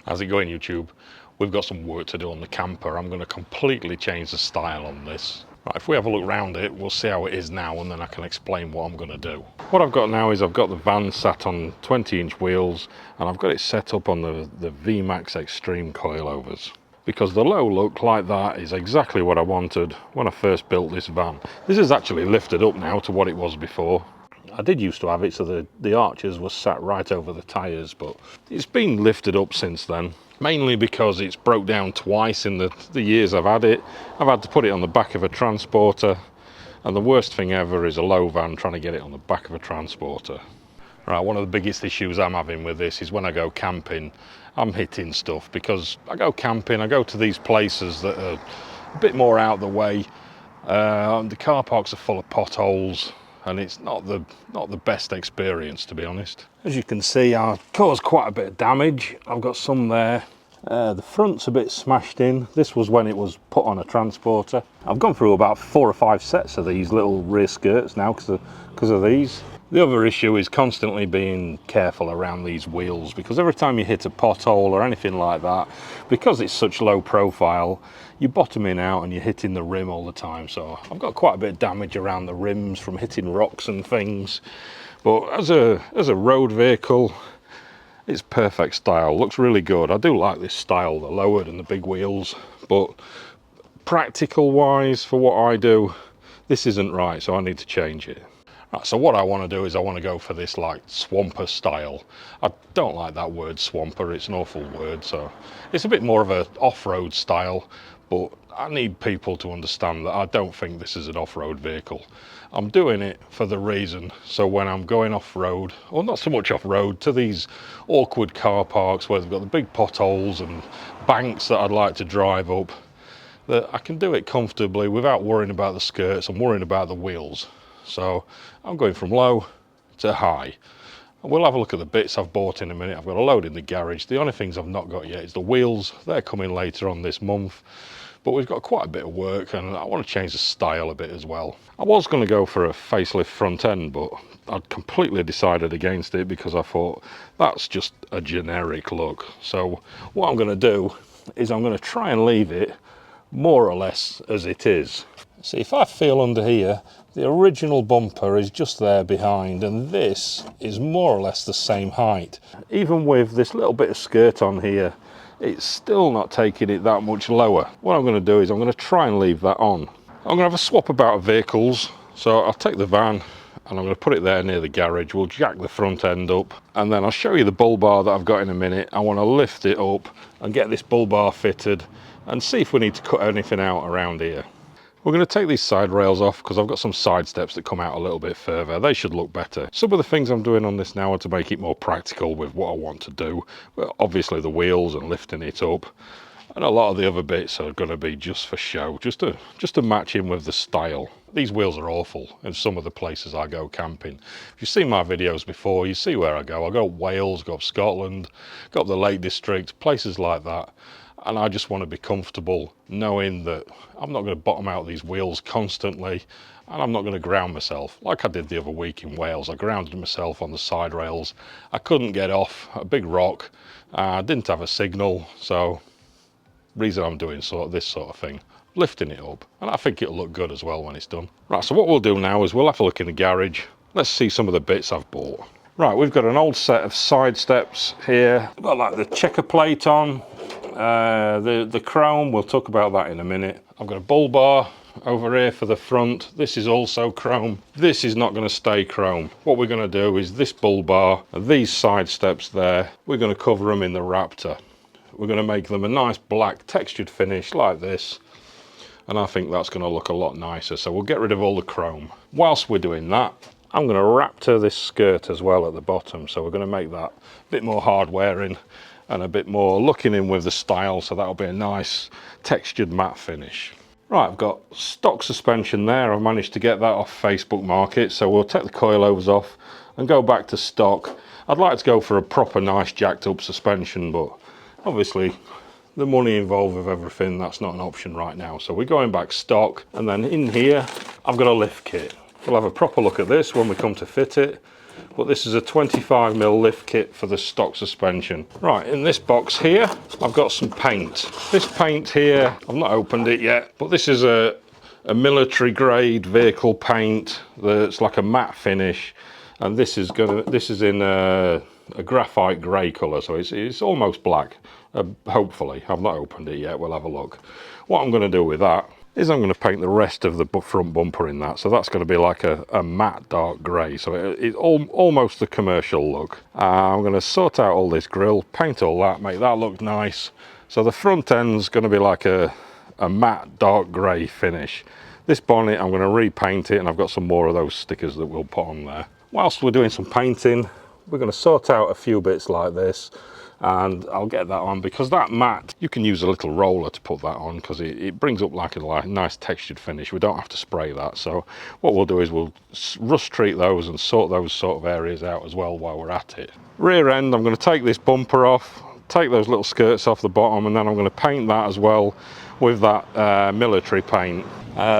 How's it going, YouTube? We've got some work to do on the camper. I'm going to completely change the style on this. Right, if we have a look around it, we'll see how it is now, and then I can explain what I'm going to do. What I've got now is I've got the van sat on 20-inch wheels, and I've got it set up on the VMAX Extreme coilovers. Because the low look like that is exactly what I wanted when I first built this van. This is actually lifted up now to what it was before. I did used to have it so the arches were sat right over the tyres, but it's been lifted up since then. Mainly because it's broke down twice in the years I've had it. I've had to put it on the back of a transporter, and the worst thing ever is a low van trying to get it on the back of a transporter. Right, one of the biggest issues I'm having with this is when I go camping, I'm hitting stuff, because I go camping, I go to these places that are a bit more out the way. The car parks are full of potholes, and it's not the best experience, to be honest. As you can see, I caused quite a bit of damage. I've got some there. The front's a bit smashed in. This was when it was put on a transporter. I've gone through about 4 or 5 sets of these little rear skirts now because of these. The other issue is constantly being careful around these wheels, because every time you hit a pothole or anything like that, because it's such low profile, you're bottoming out and you're hitting the rim all the time. So I've got quite a bit of damage around the rims from hitting rocks and things. But as a road vehicle, it's perfect style. Looks really good. I do like this style, the lowered and the big wheels, but practical wise for what I do, this isn't right, so I need to change it. Right, so what I want to do is I want to go for this like swamper style. I don't like that word swamper, it's an awful word, so it's a bit more of an off-road style, but I need people to understand that I don't think this is an off-road vehicle. I'm doing it for the reason, so when I'm going off-road, or not so much off-road, to these awkward car parks where they've got the big potholes and banks that I'd like to drive up, that I can do it comfortably without worrying about the skirts and worrying about the wheels. So I'm going from low to high. And we'll have a look at the bits I've bought in a minute. I've got a load in the garage. The only things I've not got yet is the wheels. They're coming later on this month. But we've got quite a bit of work, and I want to change the style a bit as well. I was going to go for a facelift front end, but I'd completely decided against it because I thought that's just a generic look. So what I'm going to do is I'm going to try and leave it more or less as it is. See, if I feel under here, the original bumper is just there behind, and this is more or less the same height. Even with this little bit of skirt on here, it's still not taking it that much lower. What I'm going to do is I'm going to try and leave that on. I'm going to have a swap about of vehicles, so I'll take the van and I'm going to put it there near the garage. We'll jack the front end up, and then I'll show you the bull bar that I've got in a minute. I want to lift it up and get this bull bar fitted and see if we need to cut anything out around here. We're going to take these side rails off because I've got some side steps that come out a little bit further. They should look better. Some of the things I'm doing on this now are to make it more practical with what I want to do. Well, obviously the wheels and lifting it up, and a lot of the other bits are going to be just for show, just to match in with the style. These wheels are awful in some of the places I go camping. If you've seen my videos before, you see where I go. I go up Wales, go up Scotland, go up the Lake District, places like that. And I just want to be comfortable knowing that I'm not going to bottom out these wheels constantly, and I'm not going to ground myself like I did the other week in Wales. I grounded myself on the side rails. I couldn't get off a big rock. I didn't have a signal, so reason I'm doing this sort of thing, lifting it up, and I think it'll look good as well when it's done. Right, so what we'll do now is we'll have a look in the garage. Let's see some of the bits I've bought. Right, we've got an old set of side steps here. I've got like the checker plate on. The chrome, we'll talk about that in a minute. I've got a bull bar over here for the front. This is also chrome. This is not going to stay chrome. What we're going to do is this bull bar and these side steps there, we're going to cover them in the Raptor. We're going to make them a nice black textured finish like this, and I think that's going to look a lot nicer. So we'll get rid of all the chrome. Whilst we're doing that, I'm going to Raptor this skirt as well at the bottom, so we're going to make that a bit more hard wearing and a bit more looking in with the style, so that'll be a nice textured matte finish. Right, I've got stock suspension there. I've managed to get that off Facebook Market, so we'll take the coilovers off and go back to stock. I'd like to go for a proper nice jacked up suspension, but obviously the money involved with everything, that's not an option right now. So we're going back stock, and then in here I've got a lift kit. We'll have a proper look at this when we come to fit it. but this is a 25mm lift kit for the stock suspension. Right, in this box here, I've got some paint. This paint here, I've not opened it yet, but this is a military grade vehicle paint that's like a matte finish, and this is in a graphite grey colour, so it's almost black. Hopefully, I've not opened it yet, we'll have a look. What I'm going to do with that is I'm going to paint the rest of the front bumper in that, so that's going to be like a matte dark grey, so it's almost the commercial look. I'm going to sort out all this grille, paint all that, make that look nice, so the front end's going to be like a matte dark grey finish. This bonnet I'm going to repaint it, and I've got some more of those stickers that we'll put on there. Whilst we're doing some painting, we're going to sort out a few bits like this, and I'll get that on, because that matte, you can use a little roller to put that on, because it brings up like a nice textured finish. We don't have to spray that, so what we'll do is we'll rust treat those and sort those sort of areas out as well while we're at it. Rear end, I'm going to take this bumper off, take those little skirts off the bottom, and then I'm going to paint that as well with that military paint.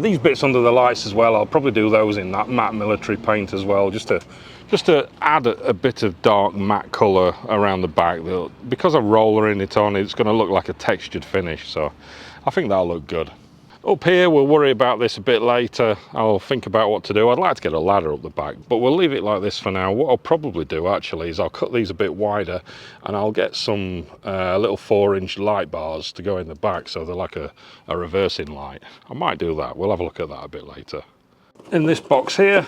These bits under the lights as well, I'll probably do those in that matte military paint as well, just to add a bit of dark matte colour around the back. Because I'm rollering it on, it's going to look like a textured finish, so I think that'll look good. Up here, we'll worry about this a bit later. I'll think about what to do. I'd like to get a ladder up the back, but we'll leave it like this for now. What I'll probably do actually is I'll cut these a bit wider, and I'll get some little 4-inch light bars to go in the back, so they're like a reversing light. I might do that. We'll have a look at that a bit later. In this box here,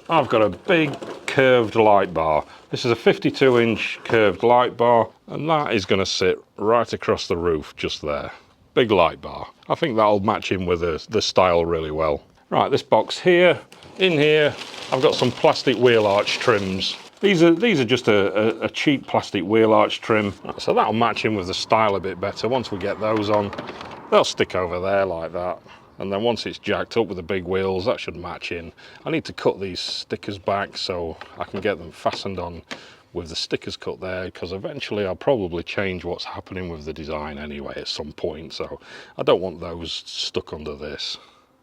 I've got a big curved light bar. This is a 52-inch curved light bar, and that is going to sit right across the roof just there. Big light bar. I think that'll match in with the style really well. Right, this box here, in here, I've got some plastic wheel arch trims. These are just a cheap plastic wheel arch trim, so that'll match in with the style a bit better. Once we get those on, they'll stick over there like that. And then once it's jacked up with the big wheels, that should match in. I need to cut these stickers back so I can get them fastened on with the stickers cut there, because eventually I'll probably change what's happening with the design anyway at some point, so I don't want those stuck under this.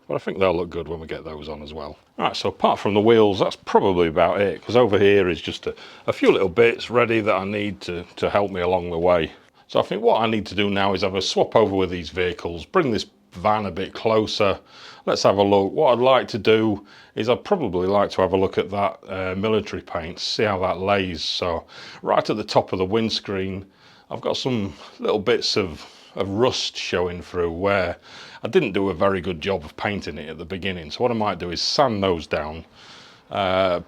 But I think they'll look good when we get those on as well. Right, so apart from the wheels, that's probably about it, because over here is just a few little bits ready that I need to help me along the way. So I think what I need to do now is have a swap over with these vehicles, bring this van a bit closer. Let's have a look. What I'd like to do is I'd probably like to have a look at that military paint, see how that lays. So right at the top of the windscreen, I've got some little bits of rust showing through where I didn't do a very good job of painting it at the beginning. So what I might do is sand those down,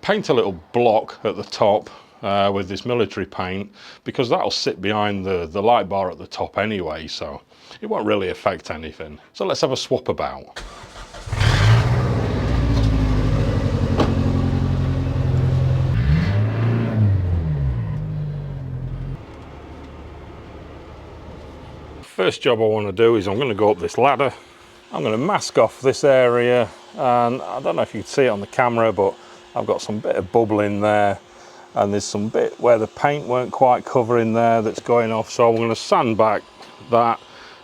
paint a little block at the top with this military paint, because that'll sit behind the light bar at the top anyway, so it won't really affect anything. So let's have a swap about. First job I want to do is I'm going to go up this ladder. I'm going to mask off this area, and I don't know if you can see it on the camera, but I've got some bit of bubble in there, and there's some bit where the paint weren't quite covering there that's going off, so I'm going to sand back that.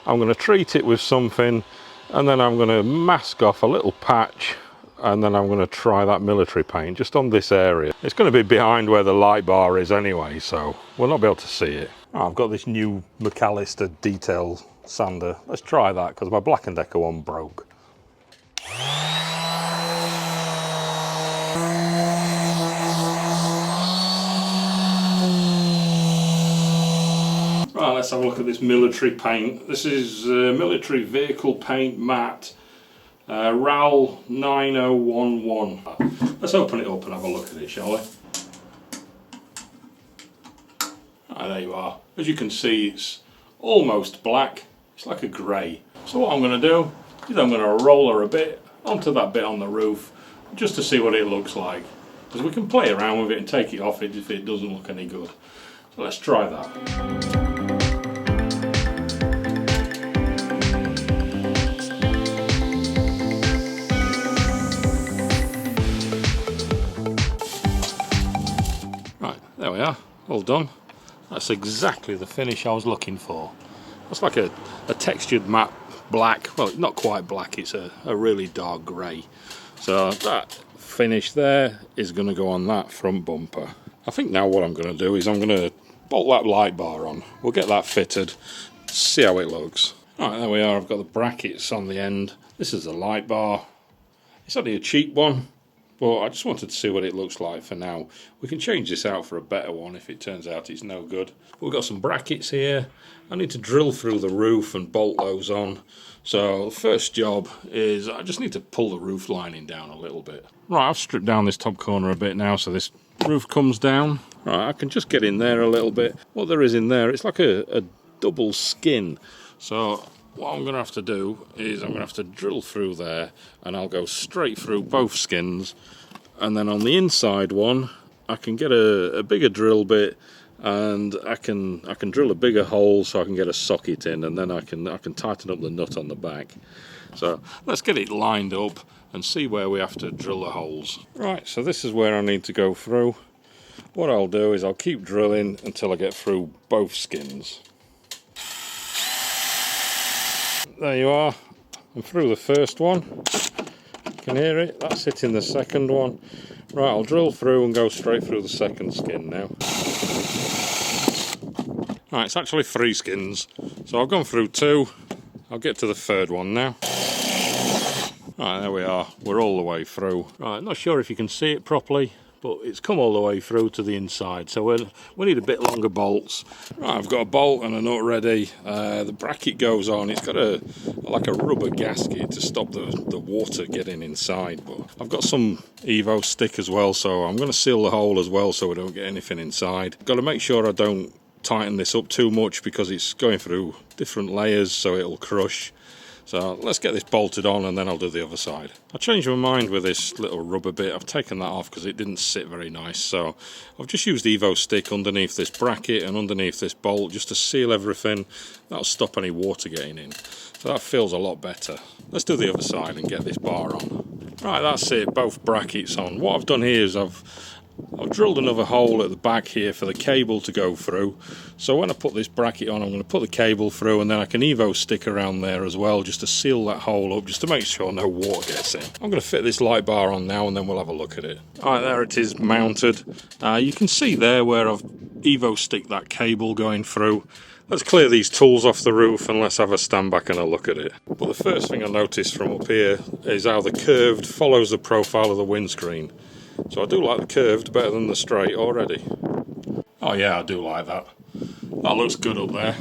I'm going to treat it with something, and then I'm going to mask off a little patch, and then I'm going to try that military paint just on this area. It's going to be behind where the light bar is anyway, so we'll not be able to see it. I've got this new McAllister detail sander. Let's try that, because my Black & Decker one broke. Right, let's have a look at this military paint. This is military vehicle paint matte, RAL 9011. Let's open it up and have a look at it, shall we? Ah, there you are. As you can see, it's almost black. It's like a grey. So what I'm going to do is I'm going to roller a bit onto that bit on the roof, just to see what it looks like. Because we can play around with it and take it off if it doesn't look any good. So let's try that. There we are, all done. That's exactly the finish I was looking for. It's like a textured matte black. Well, not quite black, it's a really dark grey. So that finish there is going to go on that front bumper. I think now what I'm going to do is I'm going to bolt that light bar on. We'll get that fitted, see how it looks. Alright, there we are. I've got the brackets on the end. This is the light bar. It's only a cheap one, but I just wanted to see what it looks like for now. We can change this out for a better one if it turns out it's no good. We've got some brackets here. I need to drill through the roof and bolt those on. So the first job is I just need to pull the roof lining down a little bit. Right, I've stripped down this top corner a bit now so this roof comes down. Right, I can just get in there a little bit. What there is in there, it's like a double skin. So what I'm going to have to do is I'm going to have to drill through there, and I'll go straight through both skins, and then on the inside one I can get a bigger drill bit, and I can drill a bigger hole so I can get a socket in, and then I can tighten up the nut on the back. So let's get it lined up and see where we have to drill the holes. Right, so this is where I need to go through. What I'll do is I'll keep drilling until I get through both skins. There you are. I'm through the first one. You can hear it. That's hitting the second one. Right, I'll drill through and go straight through the second skin now. Right, it's actually 3 skins. So I've gone through 2. I'll get to the third one now. Right, there we are. We're all the way through. Right, not sure if you can see it properly, but it's come all the way through to the inside, so we need a bit longer bolts. Right, I've got a bolt and a nut ready. The bracket goes on. It's got like a rubber gasket to stop the water getting inside, but I've got some Evo stick as well, so I'm going to seal the hole as well so we don't get anything inside. Got to make sure I don't tighten this up too much because it's going through different layers, so it'll crush. So let's get this bolted on and then I'll do the other side. I changed my mind with this little rubber bit. I've taken that off because it didn't sit very nice. So I've just used Evo stick underneath this bracket and underneath this bolt just to seal everything. That'll stop any water getting in. So that feels a lot better. Let's do the other side and get this bar on. Right, that's it, both brackets on. What I've done here is I've drilled another hole at the back here for the cable to go through. So when I put this bracket on, I'm going to put the cable through, and then I can Evo stick around there as well just to seal that hole up, just to make sure no water gets in. I'm going to fit this light bar on now and then we'll have a look at it. Alright, there it is mounted. You can see there where I've Evo sticked that cable going through. Let's clear these tools off the roof and let's have a stand back and a look at it. But the first thing I noticed from up here is how the curved follows the profile of the windscreen. So I do like the curved better than the straight already. Oh yeah, I do like that. That looks good up there.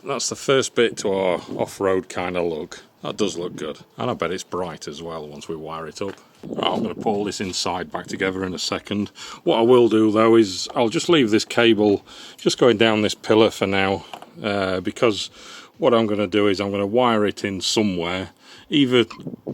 That's the first bit to our off-road kind of look. That does look good. And I bet it's bright as well once we wire it up. Right, I'm going to pull this inside back together in a second. What I will do though is I'll just leave this cable just going down this pillar for now. Because what I'm going to do is I'm going to wire it in somewhere, either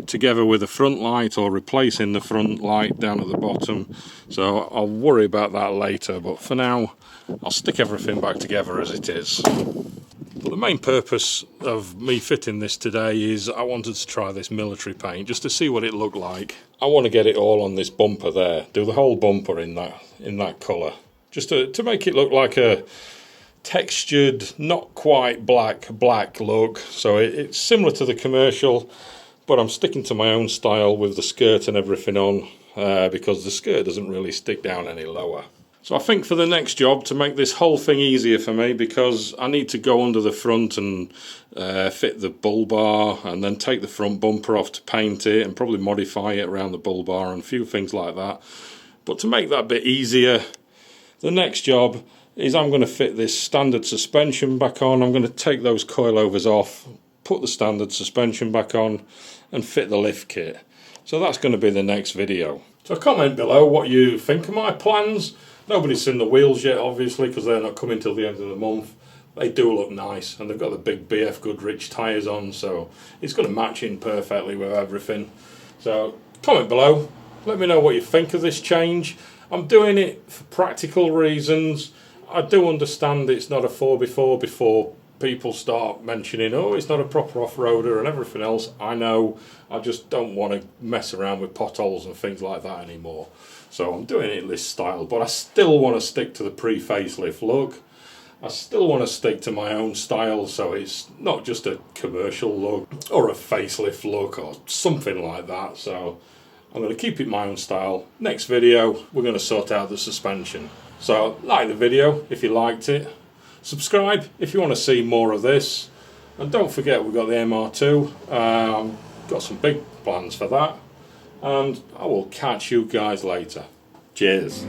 together with the front light or replacing the front light down at the bottom. So I'll worry about that later, but for now I'll stick everything back together as it is. But the main purpose of me fitting this today is I wanted to try this military paint just to see what it looked like. I want to get it all on this bumper there, do the whole bumper in that colour, just to make it look like a textured, not quite black look. So it's similar to the commercial, but I'm sticking to my own style with the skirt and everything on, because the skirt doesn't really stick down any lower. So I think for the next job, to make this whole thing easier for me, because I need to go under the front and fit the bull bar and then take the front bumper off to paint it and probably modify it around the bull bar and a few things like that. But to make that bit easier, the next job is I'm going to fit this standard suspension back on. I'm going to take those coilovers off, put the standard suspension back on and fit the lift kit. So that's going to be the next video. So comment below what you think of my plans. Nobody's seen the wheels yet, obviously, because they're not coming till the end of the month. They do look nice, and they've got the big BF Goodrich tyres on, so it's going to match in perfectly with everything. So comment below, let me know what you think of this change. I'm doing it for practical reasons. I do understand it's not a 4x4 before people start mentioning, oh, it's not a proper off-roader and everything else. I know, I just don't want to mess around with potholes and things like that anymore. So I'm doing it this style, but I still want to stick to the pre-facelift look. I still want to stick to my own style, so it's not just a commercial look or a facelift look or something like that. So I'm going to keep it my own style. Next video, we're going to sort out the suspension. So like the video if you liked it. Subscribe if you want to see more of this. And don't forget we've got the MR2. Got some big plans for that. And I will catch you guys later. Cheers.